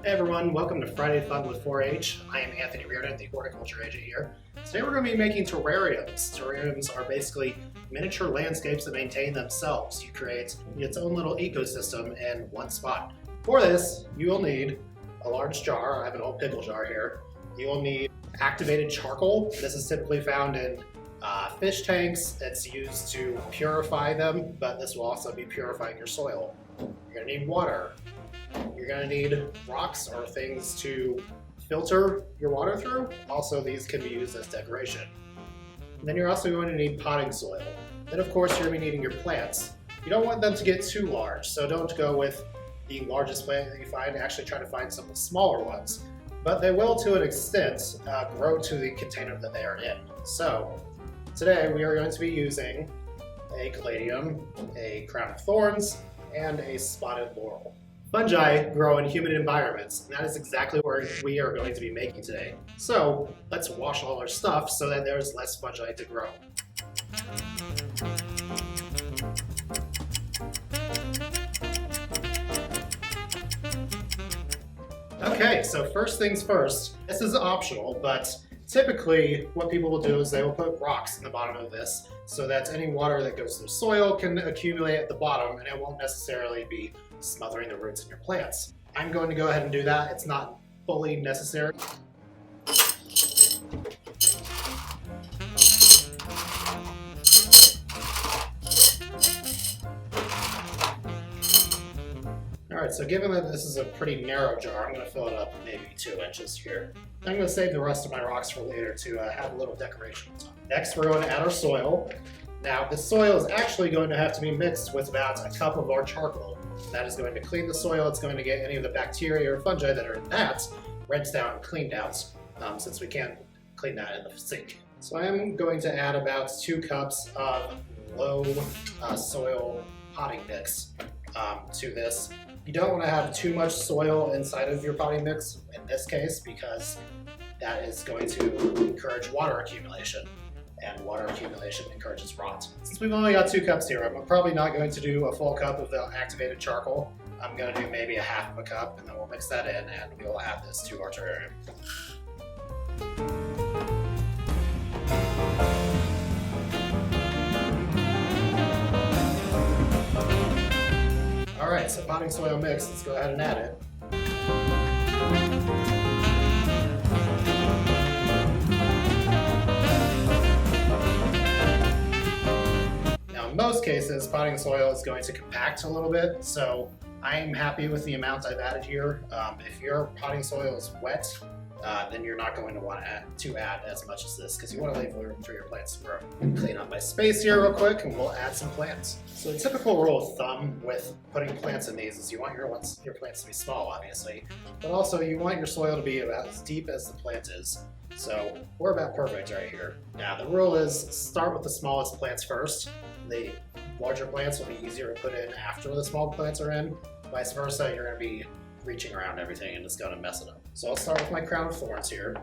Hey everyone, welcome to Friday Fun with 4-H. I am Anthony Reardon, the horticulture agent here. Today we're going to be making terrariums. Terrariums are basically miniature landscapes that maintain themselves. You create its own little ecosystem in one spot. For this, you will need a large jar. I have an old pickle jar here. You will need activated charcoal. This is typically found in fish tanks. It's used to purify them, but this will also be purifying your soil. You're going to need water. You're going to need rocks or things to filter your water through. Also, these can be used as decoration. And then you're also going to need potting soil. Then of course you're going to be needing your plants. You don't want them to get too large, so don't go with the largest plant that you find. Actually try to find some of the smaller ones. But they will, to an extent, grow to the container that they are in. So today we are going to be using a caladium, a crown of thorns, and a spotted laurel. Fungi grow in humid environments, and that is exactly what we are going to be making today. So let's wash all our stuff so that there's less fungi to grow. Okay, so first things first, this is optional, but typically what people will do is they will put rocks in the bottom of this so that any water that goes through soil can accumulate at the bottom and it won't necessarily be smothering the roots in your plants. I'm going to go ahead and do that. It's not fully necessary. Alright, so given that this is a pretty narrow jar, I'm going to fill it up maybe 2 inches here. I'm going to save the rest of my rocks for later to have a little decoration on top. Next, we're going to add our soil. Now, the soil is actually going to have to be mixed with about a cup of our charcoal. That is going to clean the soil. It's going to get any of the bacteria or fungi that are in that rinsed out and cleaned out, since we can't clean that in the sink. So I'm going to add about 2 cups of low soil potting mix to this. You don't want to have too much soil inside of your potting mix in this case because that is going to encourage water accumulation. And water accumulation encourages rot. Since we've only got 2 cups here, I'm probably not going to do a full cup of the activated charcoal. I'm going to do maybe a half of a cup, and then we'll mix that in, and we'll add this to our terrarium. Alright, so potting soil mix, let's go ahead and add it. In most cases, potting soil is going to compact a little bit, so I'm happy with the amount I've added here. If your potting soil is wet, then you're not going to want to add as much as this because you want to leave room for your plants to grow. Clean up my space here real quick and we'll add some plants. So the typical rule of thumb with putting plants in these is you want your plants to be small, obviously, but also you want your soil to be about as deep as the plant is. So we're about perfect right here. Now the rule is start with the smallest plants first. The larger plants will be easier to put in after the small plants are in. Vice versa, you're going to be reaching around everything and it's going to mess it up. So I'll start with my crown of thorns here.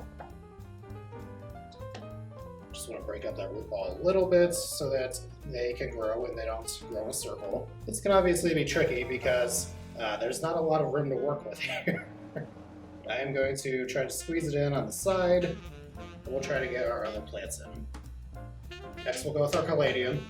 Just want to break up that root ball a little bit so that they can grow and they don't grow in a circle. This can obviously be tricky because there's not a lot of room to work with here. I am going to try to squeeze it in on the side, and we'll try to get our other plants in. Next we'll go with our caladium.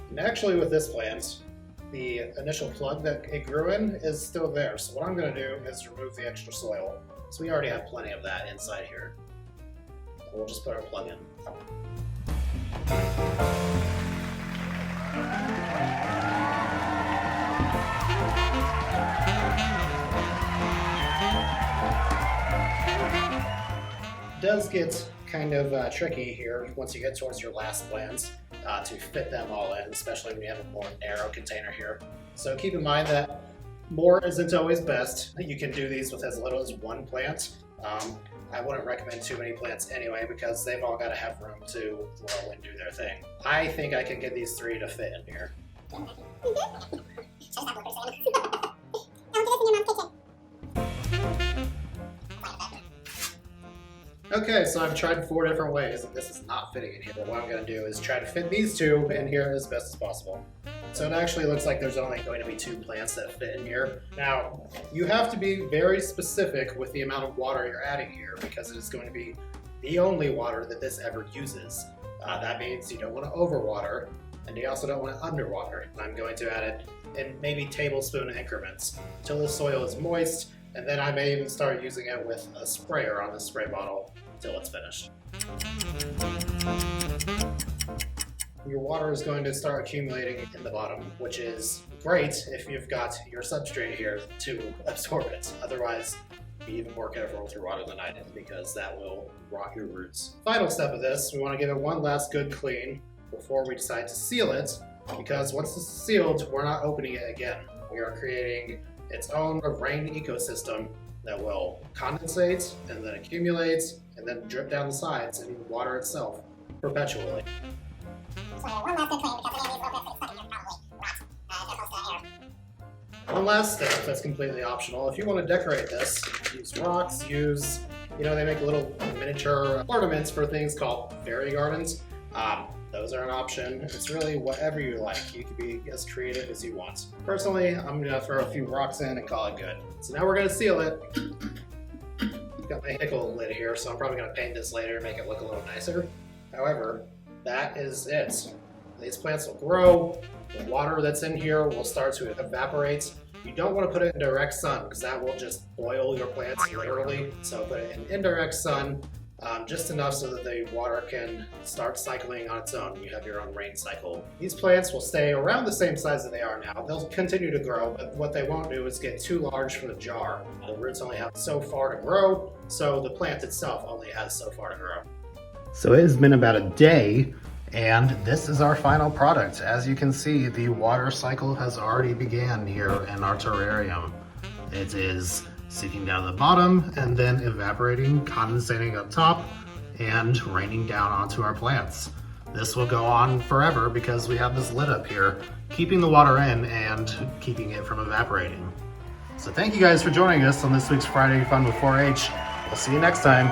And actually with this plant, the initial plug that it grew in is still there. So what I'm going to do is remove the extra soil. So we already have plenty of that inside here. We'll just put our plug in. It does get kind of tricky here once you get towards your last plants to fit them all in, especially when you have a more narrow container here. So keep in mind that more isn't always best. You can do these with as little as 1 plant. I wouldn't recommend too many plants anyway because they've all got to have room to grow and do their thing. I think I can get these 3 to fit in here. Okay, so I've tried 4 different ways, and this is not fitting in here. But what I'm going to do is try to fit these 2 in here as best as possible. So it actually looks like there's only going to be 2 plants that fit in here. Now, you have to be very specific with the amount of water you're adding here, because it is going to be the only water that this ever uses. That means you don't want to overwater, and you also don't want to underwater. I'm going to add it in maybe tablespoon increments until the soil is moist, and then I may even start using it with a sprayer on the spray bottle until it's finished. Your water is going to start accumulating in the bottom, which is great if you've got your substrate here to absorb it. Otherwise, be even more careful with your water than I did, because that will rot your roots. Final step of this, we want to give it one last good clean before we decide to seal it, because once this is sealed, we're not opening it again. We are creating its own rain ecosystem that will condensate and then accumulate and then drip down the sides and water itself perpetually. One last step that's completely optional. If you want to decorate this, use rocks, they make little miniature ornaments for things called fairy gardens. Those are an option. It's really whatever you like. You can be as creative as you want. Personally, I'm gonna throw a few rocks in and call it good. So now we're gonna seal it. Got my nickel lid here, so I'm probably gonna paint this later and make it look a little nicer. However, that is it. These plants will grow. The water that's in here will start to evaporate. You don't want to put it in direct sun, because that will just boil your plants literally. So put it in indirect sun, just enough so that the water can start cycling on its own. You have your own rain cycle. These plants will stay around the same size that they are now. They'll continue to grow, but what they won't do is get too large for the jar. The roots only have so far to grow, so the plant itself only has so far to grow. So it has been about a day, and this is our final product. As you can see, the water cycle has already began here in our terrarium. It is seeping down the bottom and then evaporating, condensating up top, and raining down onto our plants. This will go on forever because we have this lid up here, keeping the water in and keeping it from evaporating. So thank you guys for joining us on this week's Friday Fun with 4-H. We'll see you next time.